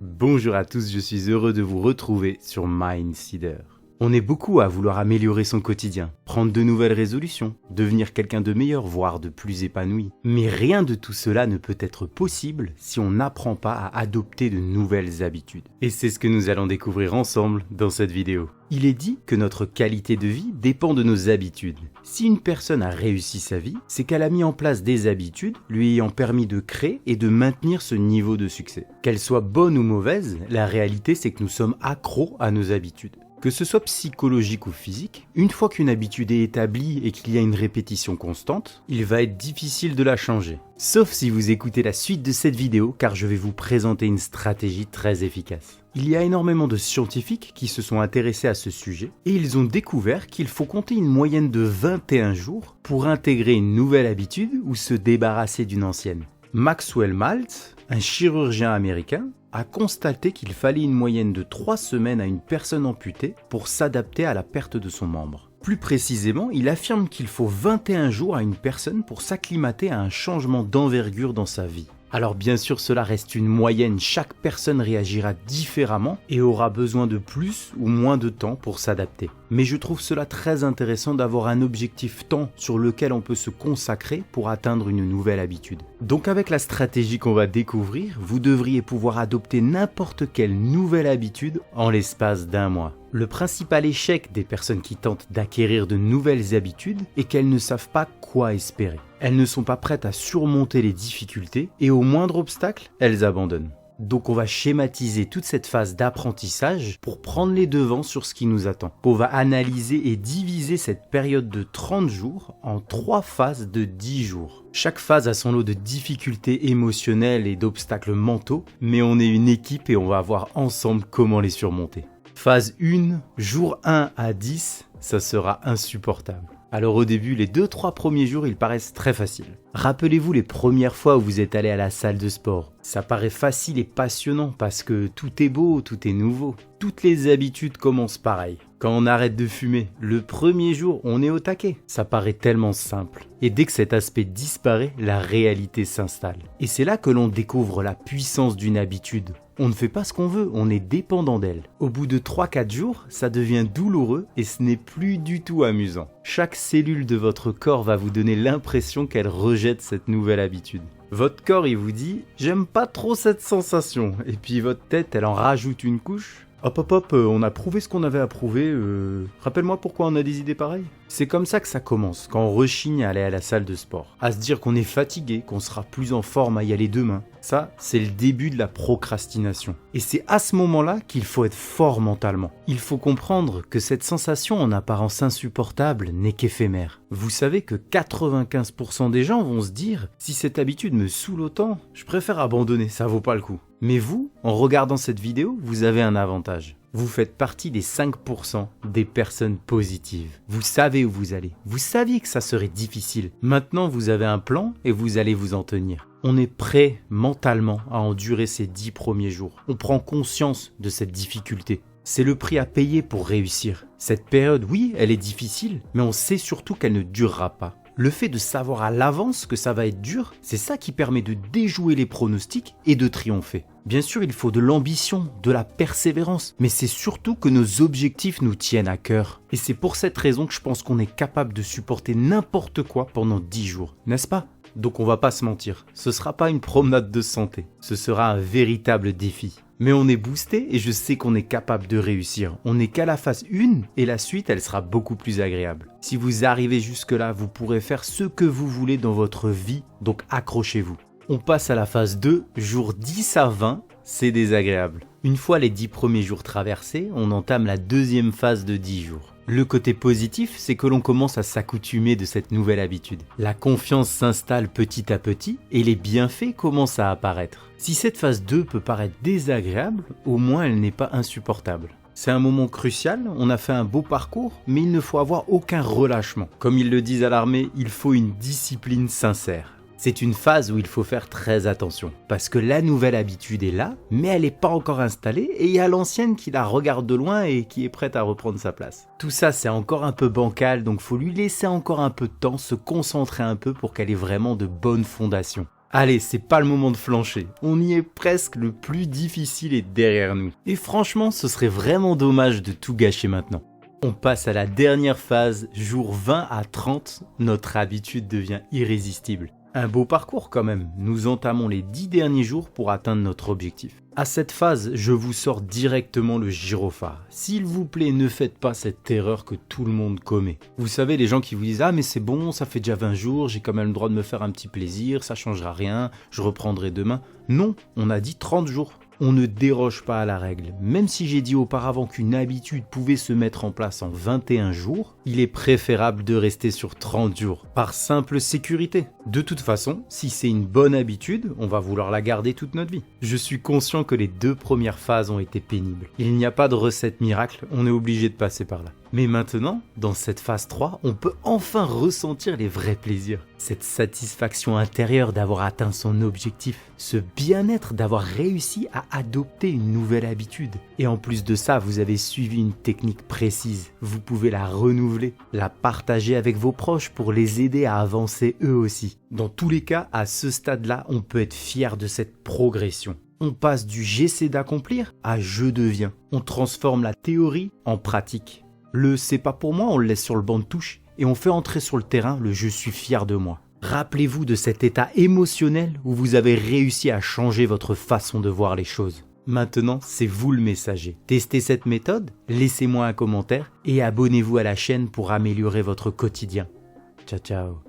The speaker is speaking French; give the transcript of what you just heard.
Bonjour à tous, je suis heureux de vous retrouver sur Mindseeder. On est beaucoup à vouloir améliorer son quotidien, prendre de nouvelles résolutions, devenir quelqu'un de meilleur, voire de plus épanoui. Mais rien de tout cela ne peut être possible si on n'apprend pas à adopter de nouvelles habitudes. Et c'est ce que nous allons découvrir ensemble dans cette vidéo. Il est dit que notre qualité de vie dépend de nos habitudes. Si une personne a réussi sa vie, c'est qu'elle a mis en place des habitudes lui ayant permis de créer et de maintenir ce niveau de succès. Qu'elles soient bonnes ou mauvaises, la réalité c'est que nous sommes accros à nos habitudes. Que ce soit psychologique ou physique, une fois qu'une habitude est établie et qu'il y a une répétition constante, il va être difficile de la changer. Sauf si vous écoutez la suite de cette vidéo car je vais vous présenter une stratégie très efficace. Il y a énormément de scientifiques qui se sont intéressés à ce sujet et ils ont découvert qu'il faut compter une moyenne de 21 jours pour intégrer une nouvelle habitude ou se débarrasser d'une ancienne. Maxwell Maltz, un chirurgien américain, a constaté qu'il fallait une moyenne de 3 semaines à une personne amputée pour s'adapter à la perte de son membre. Plus précisément, il affirme qu'il faut 21 jours à une personne pour s'acclimater à un changement d'envergure dans sa vie. Alors bien sûr, cela reste une moyenne, chaque personne réagira différemment et aura besoin de plus ou moins de temps pour s'adapter. Mais je trouve cela très intéressant d'avoir un objectif temps sur lequel on peut se consacrer pour atteindre une nouvelle habitude. Donc avec la stratégie qu'on va découvrir, vous devriez pouvoir adopter n'importe quelle nouvelle habitude en l'espace d'un mois. Le principal échec des personnes qui tentent d'acquérir de nouvelles habitudes est qu'elles ne savent pas quoi espérer. Elles ne sont pas prêtes à surmonter les difficultés et au moindre obstacle, elles abandonnent. Donc on va schématiser toute cette phase d'apprentissage pour prendre les devants sur ce qui nous attend. On va analyser et diviser cette période de 30 jours en 3 phases de 10 jours. Chaque phase a son lot de difficultés émotionnelles et d'obstacles mentaux, mais on est une équipe et on va voir ensemble comment les surmonter. Phase 1, jour 1 à 10, ça sera insupportable. Alors au début, les 2-3 premiers jours, ils paraissent très faciles. Rappelez-vous les premières fois où vous êtes allé à la salle de sport. Ça paraît facile et passionnant parce que tout est beau, tout est nouveau. Toutes les habitudes commencent pareil. Quand on arrête de fumer, le premier jour, on est au taquet. Ça paraît tellement simple. Et dès que cet aspect disparaît, la réalité s'installe. Et c'est là que l'on découvre la puissance d'une habitude. On ne fait pas ce qu'on veut, on est dépendant d'elle. Au bout de 3-4 jours, ça devient douloureux et ce n'est plus du tout amusant. Chaque cellule de votre corps va vous donner l'impression qu'elle rejette cette nouvelle habitude. Votre corps, il vous dit « j'aime pas trop cette sensation » et puis votre tête, elle en rajoute une couche. Hop, on a prouvé ce qu'on avait à prouver, rappelle-moi pourquoi on a des idées pareilles. C'est comme ça que ça commence, quand on rechigne à aller à la salle de sport. À se dire qu'on est fatigué, qu'on sera plus en forme à y aller demain. Ça, c'est le début de la procrastination. Et c'est à ce moment-là qu'il faut être fort mentalement. Il faut comprendre que cette sensation en apparence insupportable n'est qu'éphémère. Vous savez que 95% des gens vont se dire « si cette habitude me saoule autant, je préfère abandonner, ça vaut pas le coup ». Mais vous, en regardant cette vidéo, vous avez un avantage. Vous faites partie des 5% des personnes positives. Vous savez où vous allez. Vous saviez que ça serait difficile. Maintenant, vous avez un plan et vous allez vous en tenir. On est prêt mentalement à endurer ces 10 premiers jours. On prend conscience de cette difficulté. C'est le prix à payer pour réussir. Cette période, oui, elle est difficile, mais on sait surtout qu'elle ne durera pas. Le fait de savoir à l'avance que ça va être dur, c'est ça qui permet de déjouer les pronostics et de triompher. Bien sûr, il faut de l'ambition, de la persévérance, mais c'est surtout que nos objectifs nous tiennent à cœur. Et c'est pour cette raison que je pense qu'on est capable de supporter n'importe quoi pendant 10 jours, n'est-ce pas ? Donc on va pas se mentir, ce sera pas une promenade de santé, ce sera un véritable défi. Mais on est boosté et je sais qu'on est capable de réussir. On n'est qu'à la phase 1 et la suite, elle sera beaucoup plus agréable. Si vous arrivez jusque-là, vous pourrez faire ce que vous voulez dans votre vie, donc accrochez-vous. On passe à la phase 2, jours 10 à 20, c'est désagréable. Une fois les 10 premiers jours traversés, on entame la deuxième phase de 10 jours. Le côté positif, c'est que l'on commence à s'accoutumer de cette nouvelle habitude. La confiance s'installe petit à petit et les bienfaits commencent à apparaître. Si cette phase 2 peut paraître désagréable, au moins elle n'est pas insupportable. C'est un moment crucial, on a fait un beau parcours, mais il ne faut avoir aucun relâchement. Comme ils le disent à l'armée, il faut une discipline sincère. C'est une phase où il faut faire très attention, parce que la nouvelle habitude est là, mais elle n'est pas encore installée, et il y a l'ancienne qui la regarde de loin et qui est prête à reprendre sa place. Tout ça c'est encore un peu bancal, donc faut lui laisser encore un peu de temps, se concentrer un peu pour qu'elle ait vraiment de bonnes fondations. Allez, c'est pas le moment de flancher. On y est presque, le plus difficile est derrière nous. Et franchement, ce serait vraiment dommage de tout gâcher maintenant. On passe à la dernière phase, jour 20 à 30, notre habitude devient irrésistible. Un beau parcours quand même, nous entamons les 10 derniers jours pour atteindre notre objectif. À cette phase, je vous sors directement le gyrophare. S'il vous plaît, ne faites pas cette erreur que tout le monde commet. Vous savez, les gens qui vous disent « Ah mais c'est bon, ça fait déjà 20 jours, j'ai quand même le droit de me faire un petit plaisir, ça changera rien, je reprendrai demain. » Non, on a dit 30 jours. On ne déroge pas à la règle. Même si j'ai dit auparavant qu'une habitude pouvait se mettre en place en 21 jours, il est préférable de rester sur 30 jours, par simple sécurité. De toute façon, si c'est une bonne habitude, on va vouloir la garder toute notre vie. Je suis conscient que les 2 premières phases ont été pénibles. Il n'y a pas de recette miracle, on est obligé de passer par là. Mais maintenant, dans cette phase 3, on peut enfin ressentir les vrais plaisirs. Cette satisfaction intérieure d'avoir atteint son objectif, ce bien-être d'avoir réussi à adopter une nouvelle habitude. Et en plus de ça, vous avez suivi une technique précise. Vous pouvez la renouveler, la partager avec vos proches pour les aider à avancer eux aussi. Dans tous les cas, à ce stade-là, on peut être fier de cette progression. On passe du j'essaie d'accomplir à je deviens. On transforme la théorie en pratique. Le c'est pas pour moi, on le laisse sur le banc de touche et on fait entrer sur le terrain le je suis fier de moi. Rappelez-vous de cet état émotionnel où vous avez réussi à changer votre façon de voir les choses. Maintenant, c'est vous le messager. Testez cette méthode, laissez-moi un commentaire et abonnez-vous à la chaîne pour améliorer votre quotidien. Ciao ciao.